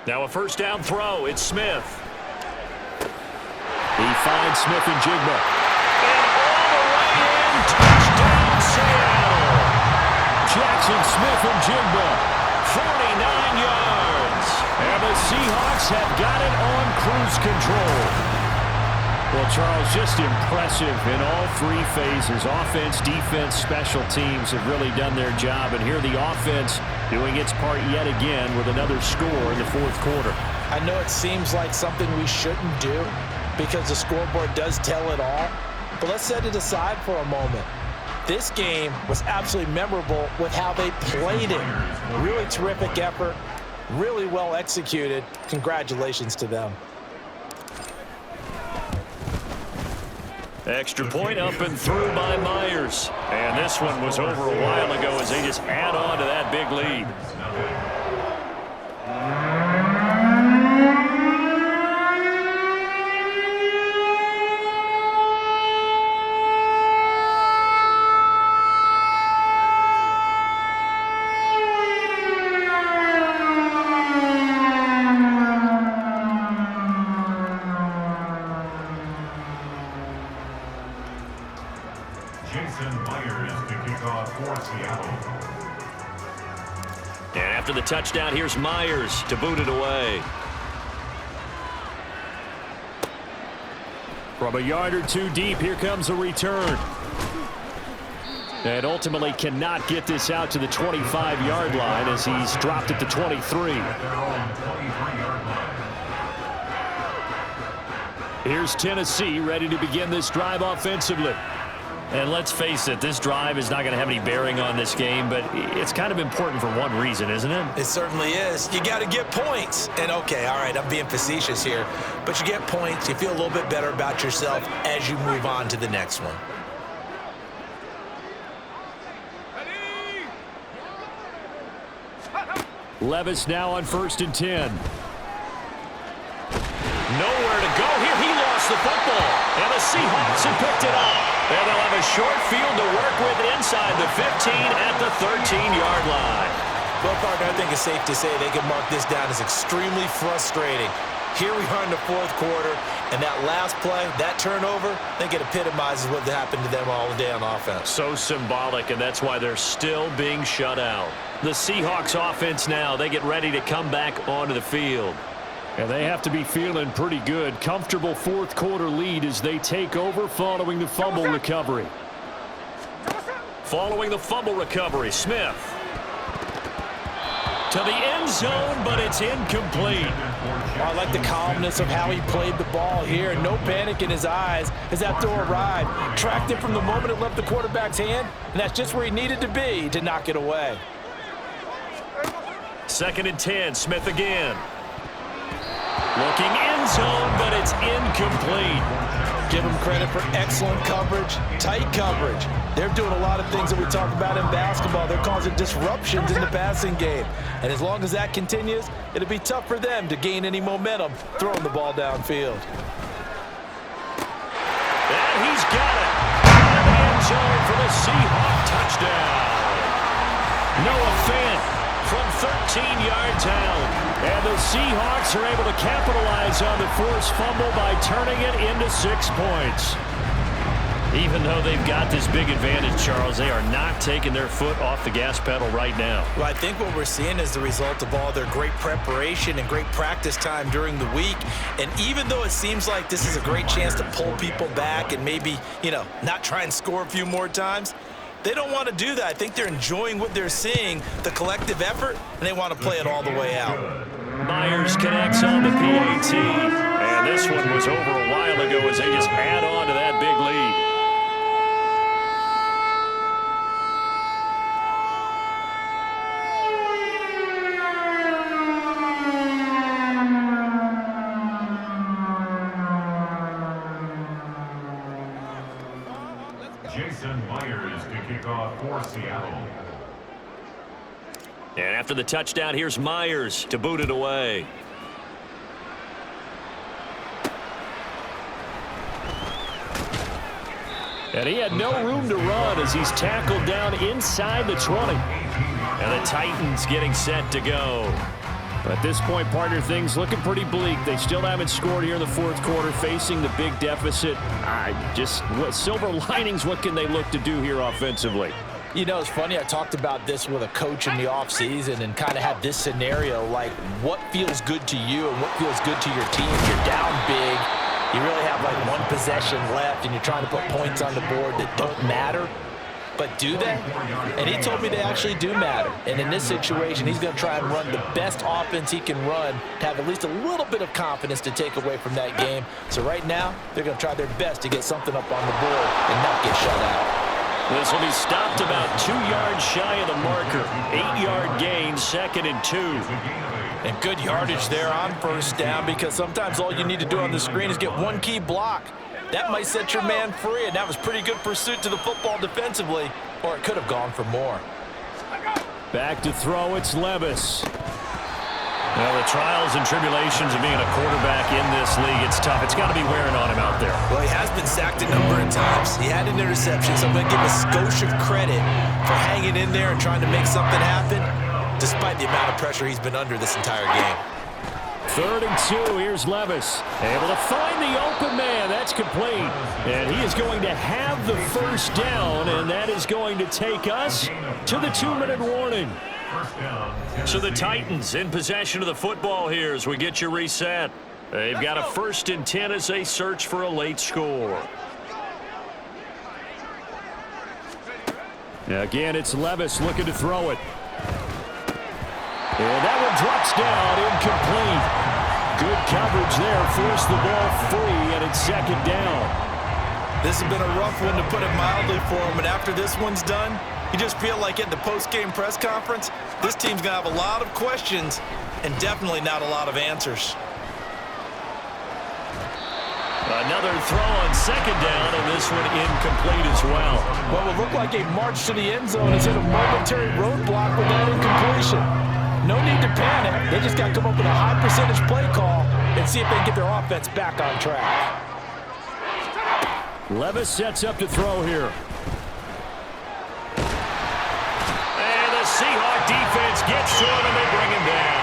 [SPEAKER 4] Now a 1st down throw. It's Smith.
[SPEAKER 2] He finds Smith-Njigba.
[SPEAKER 4] And all the way in. Touchdown, Seattle.
[SPEAKER 2] Jackson Smith-Njigba.
[SPEAKER 4] 49 yards.
[SPEAKER 2] And the Seahawks have got it on cruise control. Well, Charles, just impressive in all 3 phases. Offense, defense, special teams have really done their job. And here the offense doing its part yet again with another score in the fourth quarter.
[SPEAKER 3] I know it seems like something we shouldn't do because the scoreboard does tell it all. But let's set it aside for a moment. This game was absolutely memorable with how they played it. Really terrific effort, really well executed. Congratulations to them.
[SPEAKER 4] Extra point up and through by Myers. And this one was over a while ago as they just add on to that big lead. And after the touchdown, here's Myers to boot it away.
[SPEAKER 2] From a yard or 2 deep, here comes a return. And ultimately cannot get this out to the 25-yard line as he's dropped at the 23.
[SPEAKER 6] At their own 23-yard line.
[SPEAKER 2] Here's Tennessee ready to begin this drive offensively.
[SPEAKER 4] And let's face it, this drive is not going to have any bearing on this game, but it's kind of important for one reason, isn't it?
[SPEAKER 3] It certainly is. You got to get points. And, okay, all right, I'm being facetious here. But you get points. You feel a little bit better about yourself as you move on to the next one.
[SPEAKER 2] Levis now on 1st and 10.
[SPEAKER 4] Nowhere to go here. He lost the football. And the Seahawks have picked it up. And they'll have a short field to work with inside the 15 at the 13-yard line.
[SPEAKER 3] Well, partner, I think it's safe to say they can mark this down as extremely frustrating. Here we are in the 4th quarter, and that last play, that turnover, I think it epitomizes what happened to them all day on offense.
[SPEAKER 4] So symbolic, and that's why they're still being shut out. The Seahawks offense now, they get ready to come back onto the field.
[SPEAKER 2] And they have to be feeling pretty good. Comfortable 4th quarter lead as they take over following the fumble recovery.
[SPEAKER 4] Following the fumble recovery, Smith. To the end zone, but it's incomplete.
[SPEAKER 3] I like the calmness of how he played the ball here. No panic in his eyes as that throw arrived. Tracked it from the moment it left the quarterback's hand, and that's just where he needed to be to knock it away.
[SPEAKER 4] 2nd and 10, Smith again. Looking end zone, but it's incomplete.
[SPEAKER 3] Give them credit for excellent coverage, tight coverage. They're doing a lot of things that we talk about in basketball. They're causing disruptions in the passing game. And as long as that continues, it'll be tough for them to gain any momentum throwing the ball downfield.
[SPEAKER 4] And he's got it. In the end zone for the Seahawks touchdown. Noah Fant from 13 yards out.
[SPEAKER 2] And the Seahawks are able to capitalize on the forced fumble by turning it into 6 points.
[SPEAKER 4] Even though they've got this big advantage, Charles, they are not taking their foot off the gas pedal right now.
[SPEAKER 3] Well, I think what we're seeing is the result of all their great preparation and great practice time during the week. And even though it seems like this is a great chance to pull people back and maybe, not try and score a few more times, they don't want to do that. I think they're enjoying what they're seeing, the collective effort, and they want to play it all the way out.
[SPEAKER 4] Myers connects on the PAT. And this one was over a while ago as they just add on to that big lead.
[SPEAKER 6] Myers to kick off for Seattle.
[SPEAKER 4] And after the touchdown, here's Myers to boot it away.
[SPEAKER 2] And he had no room to run as he's tackled down inside the 20.
[SPEAKER 4] And the Titans getting set to go.
[SPEAKER 2] But at this point, partner, things looking pretty bleak. They still haven't scored here in the 4th quarter, facing the big deficit. What silver linings, what can they look to do here offensively?
[SPEAKER 3] It's funny, I talked about this with a coach in the offseason and kind of had this scenario, like what feels good to you and what feels good to your team. If you're down big, you really have like one possession left and you're trying to put points on the board that don't matter. But do they? And he told me they actually do matter. And in this situation, he's going to try and run the best offense he can run to have at least a little bit of confidence to take away from that game. So right now, they're going to try their best to get something up on the board and not get shut out.
[SPEAKER 4] This will be stopped about 2 yards shy of the marker. 8-yard gain, 2nd and 2.
[SPEAKER 3] And good yardage there on 1st down because sometimes all you need to do on the screen is get one key block. That might set your man free, and that was pretty good pursuit to the football defensively, or it could have gone for more.
[SPEAKER 2] Back to throw, it's Levis.
[SPEAKER 4] Well, the trials and tribulations of being a quarterback in this league, it's tough. It's got to be wearing on him out there.
[SPEAKER 3] Well, he has been sacked a number of times. He had an interception, so I'm going to give him a skosh of credit for hanging in there and trying to make something happen, despite the amount of pressure he's been under this entire game.
[SPEAKER 2] 3rd and 2, here's Levis. Able to find the open man, that's complete. And he is going to have the 1st down, and that is going to take us to the 2-minute warning.
[SPEAKER 4] So the Titans in possession of the football here as we get you reset. They've got a 1st and 10 as they search for a late score.
[SPEAKER 2] Again, it's Levis looking to throw it. And that one drops down, incomplete. Good coverage there, forced the ball free, and it's second down.
[SPEAKER 3] This has been a rough one, to put it mildly, for him. And after this one's done, you just feel like at the post-game press conference, this team's going to have a lot of questions and definitely not a lot of answers.
[SPEAKER 4] Another throw on second down, and this one incomplete as well.
[SPEAKER 3] Well, it looked like a march to the end zone has hit a momentary roadblock with that incompletion. No need to panic. They just got to come up with a high percentage play call and see if they can get their offense back on track.
[SPEAKER 2] Levis sets up to throw here.
[SPEAKER 4] And the Seahawks defense gets to him, and they bring him down.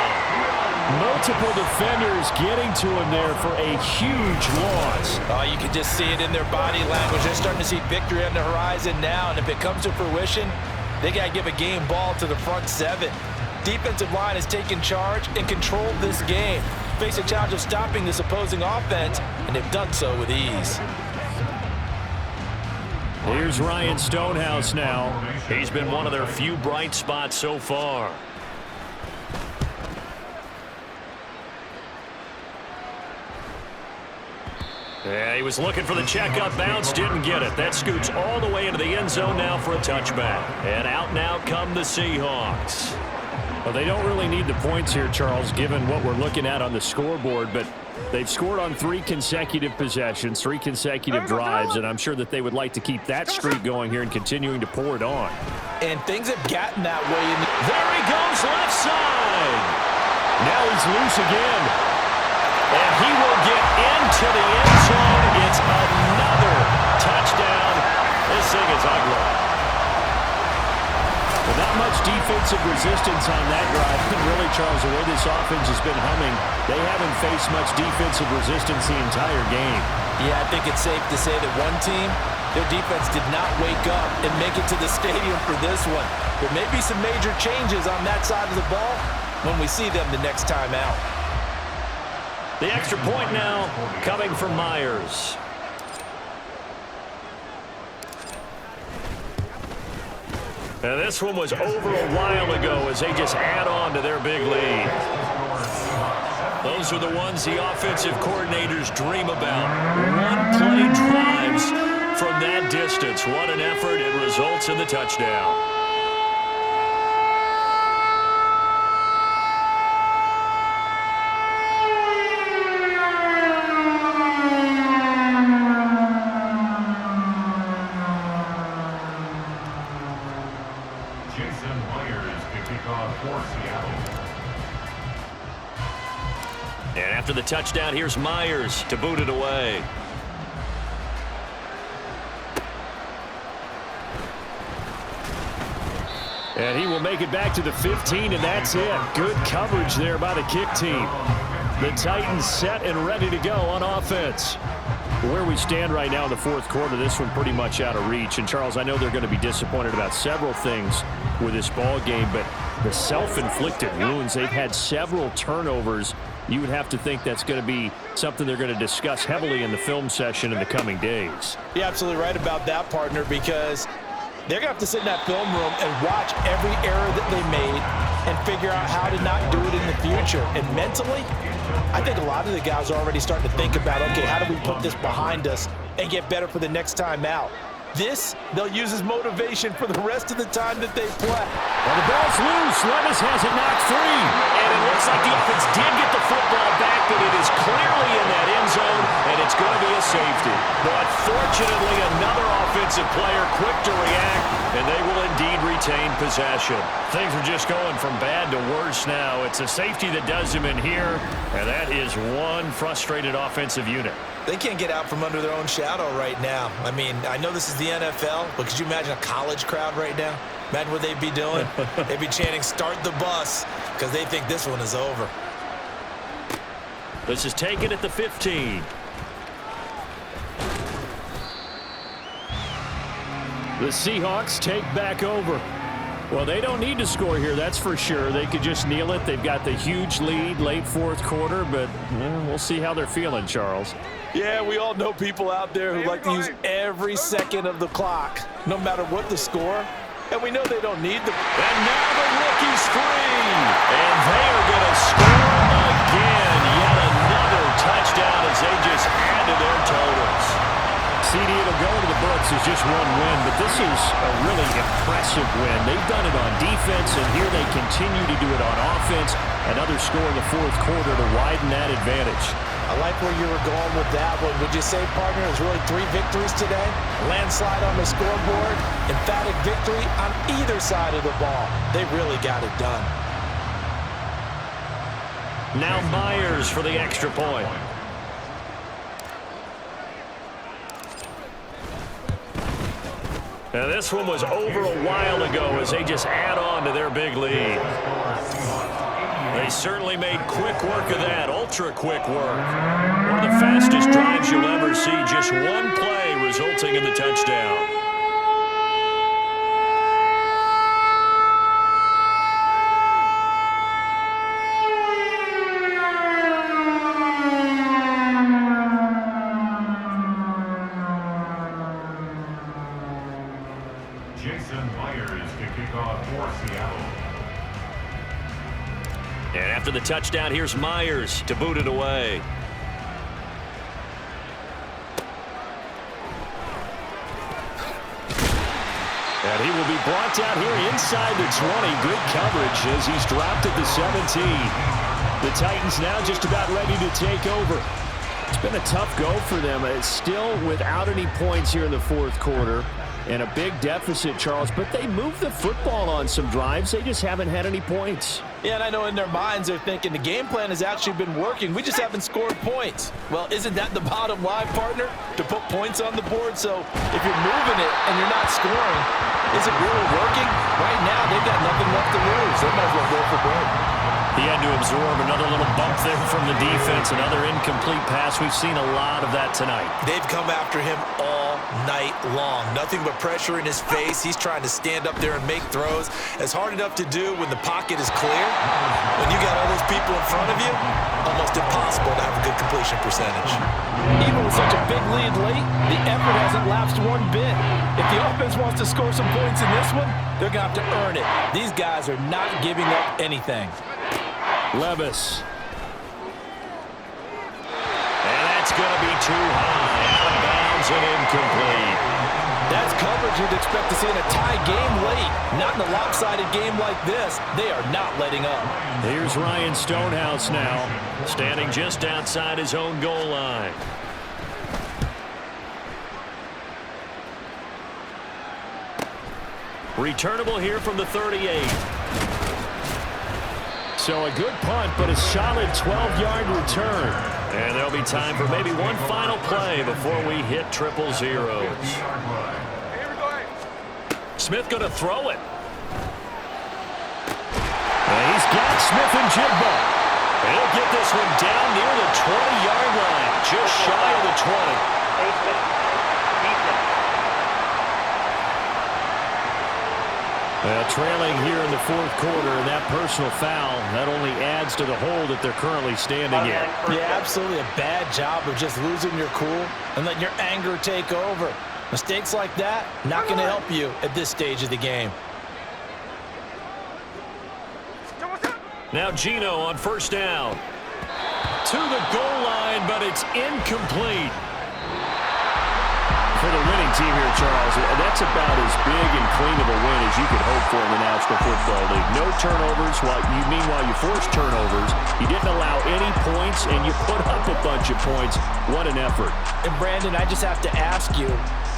[SPEAKER 2] Multiple defenders getting to him there for a huge loss.
[SPEAKER 3] Oh, you can just see it in their body language. They're starting to see victory on the horizon now, and if it comes to fruition, they got to give a game ball to the front seven. Defensive line has taken charge and controlled this game. Face a challenge of stopping this opposing offense, and they've done so with ease.
[SPEAKER 2] Here's Ryan Stonehouse now.
[SPEAKER 4] He's been one of their few bright spots so far. Yeah, he was looking for the checkup bounce, didn't get it. That scoots all the way into the end zone now for a touchback. And out now come the Seahawks.
[SPEAKER 2] Well, they don't really need the points here, Charles, given what we're looking at on the scoreboard, but they've scored on 3 consecutive possessions, 3 consecutive drives, and I'm sure that they would like to keep that streak going here and continuing to pour it on.
[SPEAKER 3] And things have gotten that way.
[SPEAKER 4] There he goes, left side.
[SPEAKER 2] Now he's loose again.
[SPEAKER 4] And he will get into the end zone. It's another touchdown. This thing is ugly.
[SPEAKER 2] Well, not much defensive resistance on that drive. And really, Charles, the way this offense has been humming, they haven't faced much defensive resistance the entire game.
[SPEAKER 3] Yeah, I think it's safe to say that one team, their defense did not wake up and make it to the stadium for this one. There may be some major changes on that side of the ball when we see them the next time out.
[SPEAKER 4] The extra point now coming from Myers. And this one was over a while ago as they just add on to their big lead. Those are the ones the offensive coordinators dream about. One-play drives from that distance. What an effort. It results in the touchdown. And after the touchdown, here's Myers to boot it away.
[SPEAKER 2] And he will make it back to the 15, and that's it. Good coverage there by the kick team. The Titans set and ready to go on offense. Where we stand right now in the fourth quarter, this one pretty much out of reach. And, Charles, I know they're going to be disappointed about several things with this ball game, but the self-inflicted wounds, they've had several turnovers. You would have to think that's going to be something they're going to discuss heavily in the film session in the coming days.
[SPEAKER 3] You're absolutely right about that, partner, because they're going to have to sit in that film room and watch every error that they made and figure out how to not do it in the future. And mentally, I think a lot of the guys are already starting to think about, okay, how do we put this behind us and get better for the next time out? This, they'll use as motivation for the rest of the time that they play.
[SPEAKER 2] Well, the ball's loose. Levis has it knocked free.
[SPEAKER 4] And it looks like the offense did get the football back, but it is clearly in that end zone, and it's going to be a safety. But fortunately, another offensive player quick to react, and they will indeed retain possession. Things are just going from bad to worse now. It's a safety that does him in here, and that is one frustrated offensive unit.
[SPEAKER 3] They can't get out from under their own shadow right now. I mean, I know this is the NFL, but could you imagine a college crowd right now? Imagine what they'd be doing. They'd be chanting, "Start the bus," because they think this one is over.
[SPEAKER 4] This is taken at the 15.
[SPEAKER 2] The Seahawks take back over. Well, they don't need to score here, that's for sure. They could just kneel it. They've got the huge lead late fourth quarter, but we'll see how they're feeling, Charles.
[SPEAKER 3] Yeah, we all know people out there who like to use every second of the clock, no matter what the score. and we know they don't need the...
[SPEAKER 4] And now the rookie's free. And they are going to score again. Yet another touchdown as they just add to their totals.
[SPEAKER 2] CD, it'll go to the books as just one win, but this is a really impressive win. They've done it on defense, and here they continue to do it on offense. Another score in the fourth quarter to widen that advantage.
[SPEAKER 3] I like where you were going with that one. Would you say, partner, it was really 3 victories today? Landslide on the scoreboard, emphatic victory on either side of the ball. They really got it done.
[SPEAKER 4] Now Myers for the extra point. Now this one was over a while ago as they just add on to their big lead. They certainly made quick work of that, ultra-quick work. One of the fastest drives you'll ever see, just one play resulting in the touchdown. And after the touchdown, here's Myers to boot it away. And he will be brought down here inside the 20. Good coverage as he's dropped at the 17. The Titans now just about ready to take over. It's been a tough go for them. It's still without any points here in the fourth quarter. And a big deficit, Charles, but they moved the football on some drives. They just haven't had any points.
[SPEAKER 3] Yeah, and I know in their minds they're thinking the game plan has actually been working. We just haven't scored points. Well, isn't that the bottom line, partner? To put points on the board. So if you're moving it and you're not scoring, is it really working? Right now, they've got nothing left to lose. They might as well go for broke.
[SPEAKER 4] He had to absorb another little bump there from the defense, another incomplete pass. We've seen a lot of that tonight.
[SPEAKER 3] They've come after him all night long. Nothing but pressure in his face. He's trying to stand up there and make throws. It's hard enough to do when the pocket is clear. When you got all those people in front of you, almost impossible to have a good completion percentage. Even with such a big lead late, the effort hasn't lapsed one bit. If the offense wants to score some points in this one, they're going to have to earn it. These guys are not giving up anything.
[SPEAKER 4] Levis. And that's going to be too high. Out of bounds and incomplete.
[SPEAKER 3] That's coverage you'd expect to see in a tie game late. Not in a lopsided game like this. They are not letting up.
[SPEAKER 4] Here's Ryan Stonehouse now, standing just outside his own goal line. Returnable here from the 38. So a good punt, but a solid 12-yard return. And there'll be time for maybe one final play before we hit 000. Smith going to throw it. And he's got Smith and Jigba. He'll get this one down near the 20-yard line, just shy of the 20. Trailing here in the fourth quarter, and that personal foul, that only adds to the hole that they're currently standing in.
[SPEAKER 3] Yeah, absolutely a bad job of just losing your cool and letting your anger take over. Mistakes like that, not going to help you at this stage of the game.
[SPEAKER 4] Now Gino on first down. To the goal line, but it's incomplete. For the winning team here, Charles, that's about as big and clean of a win as you could hope for in the National Football League. No turnovers. Meanwhile, you forced turnovers. You didn't allow any points, and you put up a bunch of points. What an effort.
[SPEAKER 3] And, Brandon, I just have to ask you,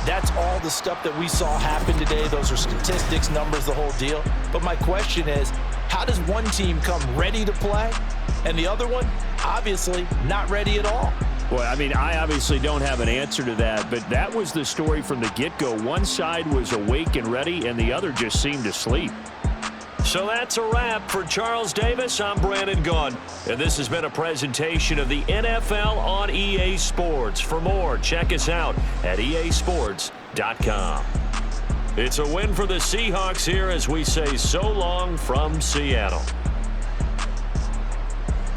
[SPEAKER 3] that's all the stuff that we saw happen today. Those are statistics, numbers, the whole deal. But my question is, how does one team come ready to play, and the other one, obviously, not ready at all?
[SPEAKER 2] Well, I mean, I obviously don't have an answer to that, but that was the story from the get-go. One side was awake and ready, and the other just seemed asleep.
[SPEAKER 4] So that's a wrap for Charles Davis. I'm Brandon Gunn, and this has been a presentation of the NFL on EA Sports. For more, check us out at easports.com. It's a win for the Seahawks here as we say so long from Seattle.